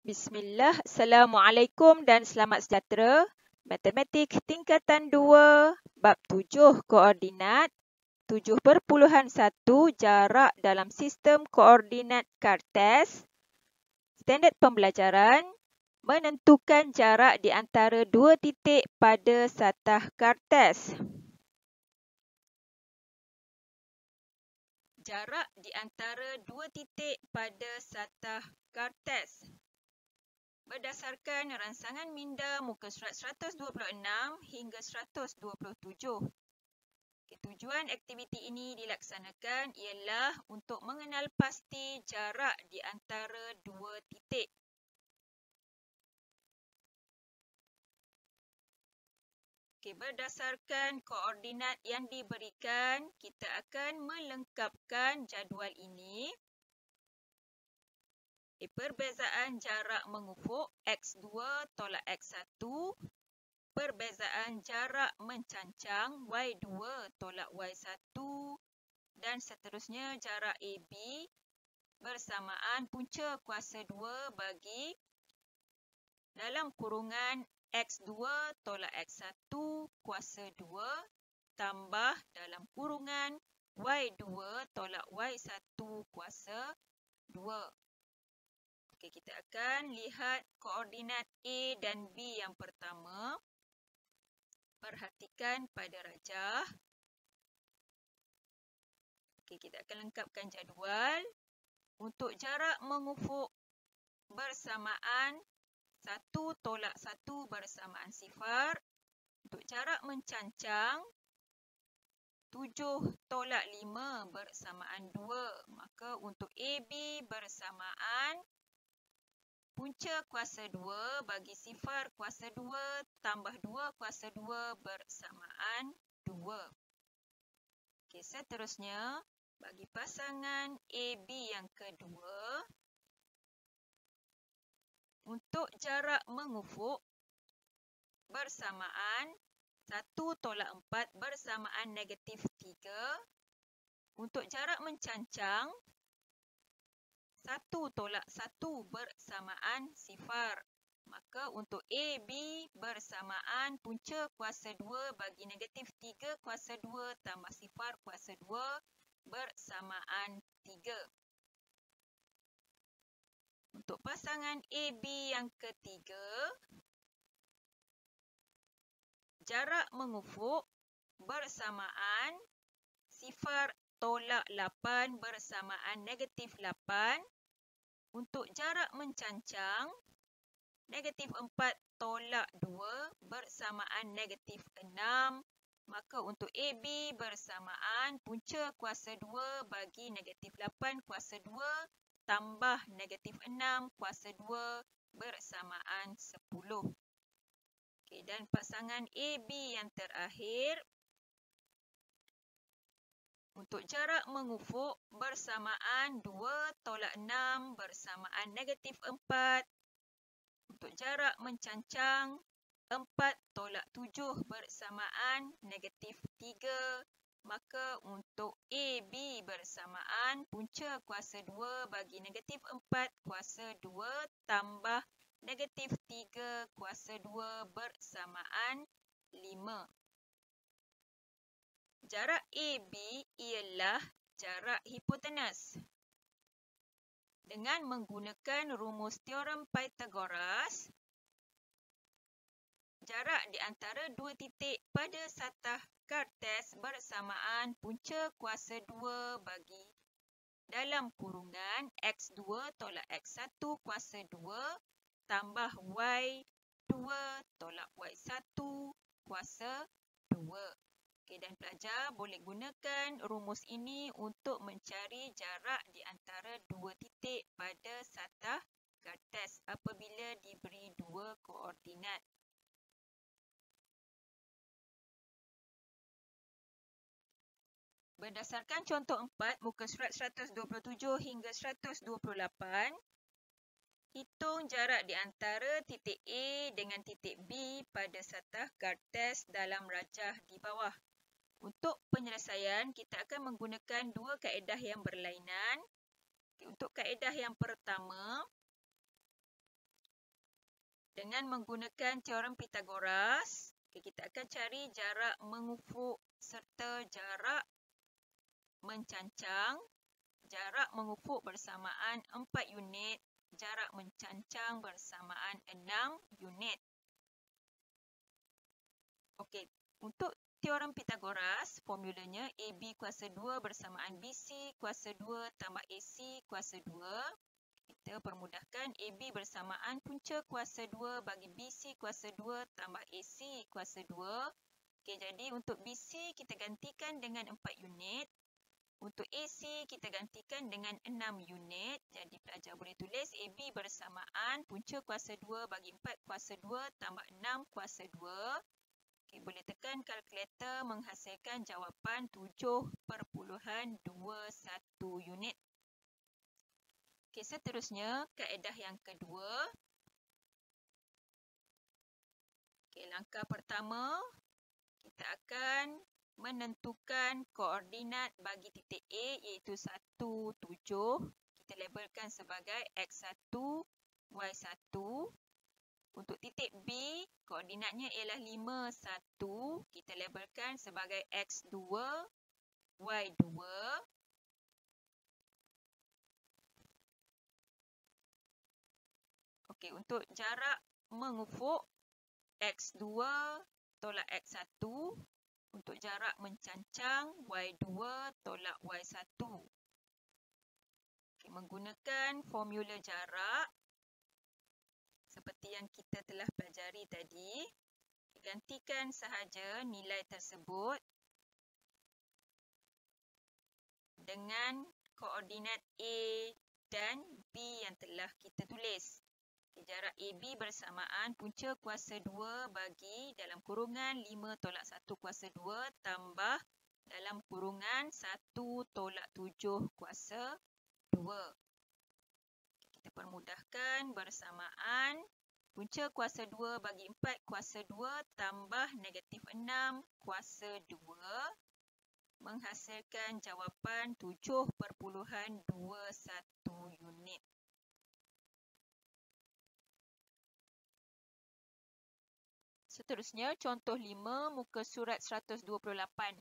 Bismillah, Assalamualaikum dan selamat sejahtera. Matematik tingkatan 2, bab 7 koordinat, 7.1 jarak dalam sistem koordinat Kartes. Standard pembelajaran, menentukan jarak di antara dua titik pada satah Kartes. Jarak di antara dua titik pada satah Kartes. Berdasarkan rangsangan minda muka surat 126 hingga 127. Tujuan aktiviti ini dilaksanakan ialah untuk mengenal pasti jarak di antara dua titik. Berdasarkan koordinat yang diberikan, kita akan melengkapkan jadual ini. Perbezaan jarak mengufuk X2 tolak X1. Perbezaan jarak mencancang Y2 tolak Y1 dan seterusnya jarak AB bersamaan punca kuasa 2 bagi dalam kurungan X2 tolak X1 kuasa 2 tambah dalam kurungan Y2 tolak Y1 kuasa 2. Kita akan lihat koordinat A dan B yang pertama. Perhatikan pada rajah. Kita akan lengkapkan jadual. Untuk jarak mengufuk bersamaan 1 tolak 1 bersamaan sifar. Untuk jarak mencancang 7 tolak 5 bersamaan 2. Maka untuk AB bersamaan punca kuasa 2 bagi sifar kuasa 2 tambah 2 kuasa 2 bersamaan 2. Seterusnya, bagi pasangan AB yang kedua, untuk jarak mengufuk bersamaan 1 tolak 4 bersamaan negatif 3. Untuk jarak mencancang 1 tolak 1 bersamaan sifar. Maka untuk AB bersamaan punca kuasa 2 bagi negatif 3 kuasa 2 tambah sifar kuasa 2 bersamaan 3. Untuk pasangan AB yang ketiga, jarak mengufuk bersamaan sifar tolak 8 bersamaan negatif 8. Untuk jarak mencancang, negatif 4 tolak 2 bersamaan negatif 6. Maka untuk AB bersamaan punca kuasa 2 bagi negatif 8 kuasa 2 tambah negatif 6 kuasa 2 bersamaan 10. Dan pasangan AB yang terakhir, untuk jarak mengufuk bersamaan 2 tolak 6 bersamaan negatif 4. Untuk jarak mencancang 4 tolak 7 bersamaan negatif 3. Maka untuk AB bersamaan punca kuasa 2 bagi negatif 4 kuasa 2 tambah negatif 3 kuasa 2 bersamaan 5. Jarak AB ialah jarak hipotenus. Dengan menggunakan rumus teorem Pythagoras, jarak di antara dua titik pada satah Kartes bersamaan punca kuasa 2 bagi dalam kurungan X2 tolak X1 kuasa 2 tambah Y2 tolak Y1 kuasa 2. Dan pelajar boleh gunakan rumus ini untuk mencari jarak di antara dua titik pada satah Kartes apabila diberi dua koordinat. Berdasarkan contoh 4, muka surat 127 hingga 128, hitung jarak di antara titik A dengan titik B pada satah Kartes dalam rajah di bawah. Untuk penyelesaian, kita akan menggunakan dua kaedah yang berlainan. Untuk kaedah yang pertama, Dengan menggunakan teorem Pythagoras, kita akan cari jarak mengufuk serta jarak mencancang. Jarak mengufuk bersamaan 4 unit, jarak mencancang bersamaan 6 unit. Okey, untuk teorem Pythagoras, formulanya AB kuasa 2 bersamaan BC kuasa 2 tambah AC kuasa 2. Kita permudahkan, AB bersamaan punca kuasa 2 bagi BC kuasa 2 tambah AC kuasa 2. Okey, jadi untuk BC kita gantikan dengan 4 unit. Untuk AC kita gantikan dengan 6 unit. Jadi pelajar boleh tulis AB bersamaan punca kuasa 2 bagi 4 kuasa 2 tambah 6 kuasa 2. Okay, boleh tekan kalkulator menghasilkan jawapan 7.21 unit. Okay, seterusnya kaedah yang kedua. Okay, langkah pertama, kita akan menentukan koordinat bagi titik A iaitu 1, 7. Kita labelkan sebagai X1, Y1. Untuk titik B, koordinatnya ialah 5, 1. Kita labelkan sebagai X2, Y2. Okey, untuk jarak mengufuk X2 tolak X1. Untuk jarak mencancang Y2 tolak Y1. Okay, menggunakan formula jarak seperti yang kita telah pelajari tadi, gantikan sahaja nilai tersebut dengan koordinat A dan B yang telah kita tulis. Jarak AB bersamaan punca kuasa 2 bagi dalam kurungan 5 tolak 1 kuasa 2 tambah dalam kurungan 1 tolak 7 kuasa 2. Kita permudahkan, bersamaan punca kuasa 2 bagi 4 kuasa 2 tambah negatif 6 kuasa 2 menghasilkan jawapan 7.21 unit. Seterusnya, contoh 5, muka surat 128.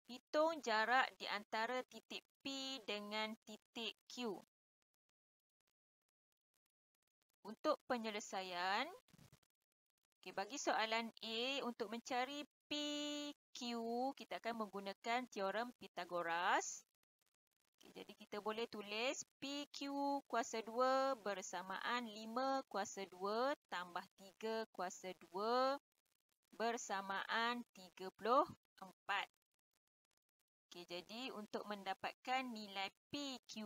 Hitung jarak di antara titik P dengan titik Q. Untuk penyelesaian, bagi soalan A, untuk mencari PQ, kita akan menggunakan teorem Pythagoras. Jadi kita boleh tulis PQ kuasa 2 bersamaan 5 kuasa 2 tambah 3 kuasa 2 bersamaan 34. Jadi untuk mendapatkan nilai PQ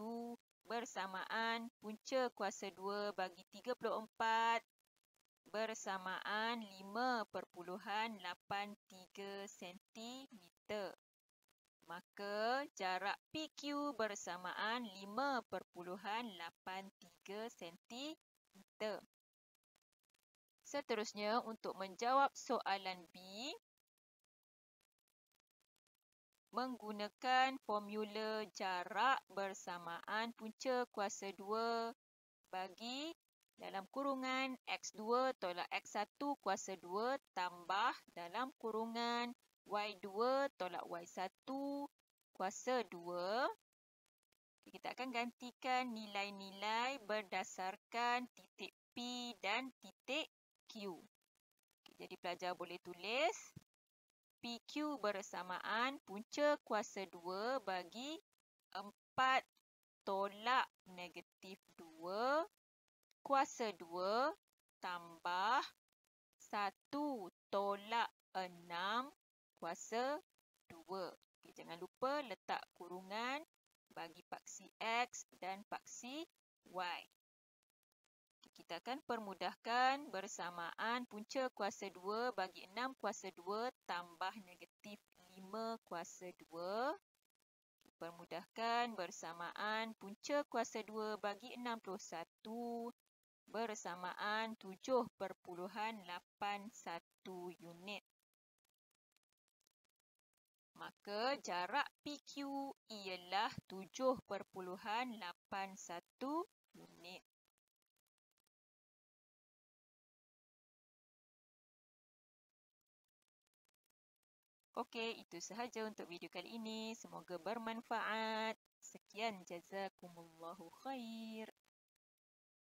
bersamaan punca kuasa 2 bagi 34 bersamaan 5.83 cm. Maka jarak PQ bersamaan 5.83 cm. Seterusnya, untuk menjawab soalan B, menggunakan formula jarak bersamaan punca kuasa 2 bagi dalam kurungan X2 tolak X1 kuasa 2 tambah dalam kurungan Y2 tolak Y1 kuasa 2. Kita akan gantikan nilai-nilai berdasarkan titik P dan titik Q. Jadi pelajar boleh tulis PQ bersamaan punca kuasa 2 bagi 4 tolak negatif 2 kuasa 2 tambah 1 tolak 6 kuasa 2. Jangan lupa letak kurungan bagi paksi X dan paksi Y. Kita akan permudahkan, bersamaan punca kuasa 2 bagi 6 kuasa 2 tambah negatif 5 kuasa 2. Permudahkan, bersamaan punca kuasa 2 bagi 61 bersamaan 7.81 unit. Maka jarak PQ ialah 7.81 unit. Okey, itu sahaja untuk video kali ini. Semoga bermanfaat. Sekian, jazakumullahu khair.